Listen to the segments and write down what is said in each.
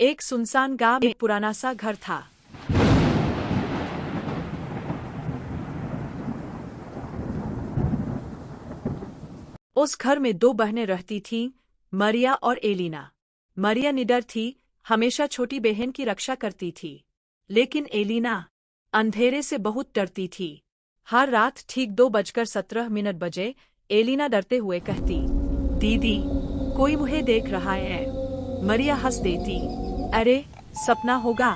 एक सुनसान गांव में एक पुराना सा घर था। उस घर में दो बहनें रहती थीं, मरिया और एलिना। मरिया निडर थी, हमेशा छोटी बहन की रक्षा करती थी। लेकिन एलिना अंधेरे से बहुत डरती थी। हर रात ठीक 2:17 बजे एलिना डरते हुए कहती, दीदी, कोई मुझे देख रहा है। मरिया हंस देती, अरे सपना होगा।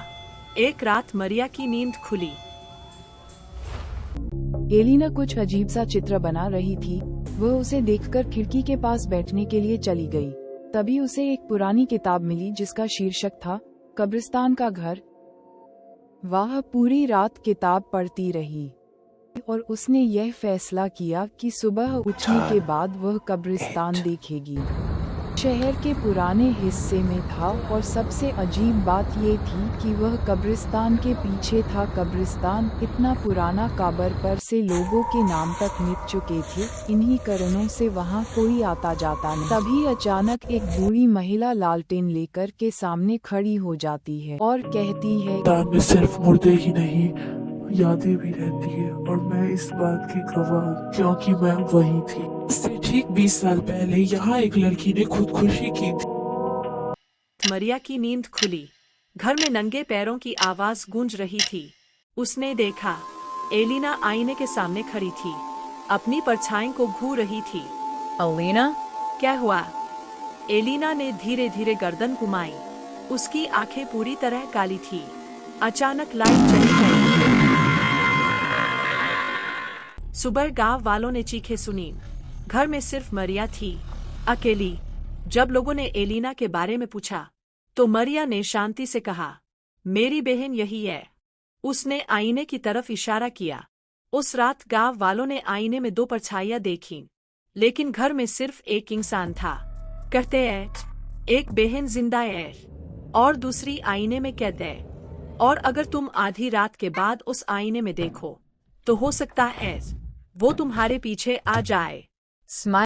एक रात मरिया की नींद खुली। एलिना कुछ अजीब सा चित्र बना रही थी। वह उसे देखकर खिड़की के पास बैठने के लिए चली गई। तभी उसे एक पुरानी किताब मिली जिसका शीर्षक था कब्रिस्तान का घर। वह पूरी रात किताब पढ़ती रही और उसने यह फैसला किया कि सुबह उठने के बाद वह कब्रिस्तान देखेगी। शहर के पुराने हिस्से में था और सबसे अजीब बात ये थी कि वह कब्रिस्तान के पीछे था। कब्रिस्तान इतना पुराना कब्र पर से लोगों के नाम तक मिट चुके थे। इन्हीं कारणों से वहाँ कोई आता जाता नहीं। तभी अचानक एक बूढ़ी महिला लालटेन लेकर के सामने खड़ी हो जाती है और कहती है, में सिर्फ मुर्दे ही नहीं, यादें भी रहती है और मैं इस बात की गवाह हूँ क्योंकि मैं वही थी। इससे ठीक 20 साल पहले यहाँ एक लड़की ने खुदकुशी की थी। मरिया की नींद खुली। घर में नंगे पैरों की आवाज गूंज रही थी। उसने देखा, एलिना आईने के सामने खड़ी थी, अपनी परछाई को घू रही थी। एलिना, क्या हुआ? एलिना ने धीरे धीरे गर्दन घुमाई। उसकी आंखें पूरी तरह काली थी। अचानक लाइट चली गई। सुबह गांव वालों ने चीखें सुनी। घर में सिर्फ मरिया थी, अकेली। जब लोगों ने एलिना के बारे में पूछा तो मरिया ने शांति से कहा, मेरी बहन यही है। उसने आईने की तरफ इशारा किया। उस रात गांव वालों ने आईने में 2 परछाइयां देखीं, लेकिन घर में सिर्फ एक इंसान था। कहते हैं, एक बहन जिंदा है और दूसरी आईने में कैद है। और अगर तुम आधी रात के बाद उस आईने में देखो तो हो सकता है वो तुम्हारे पीछे आ जाए। स्माइल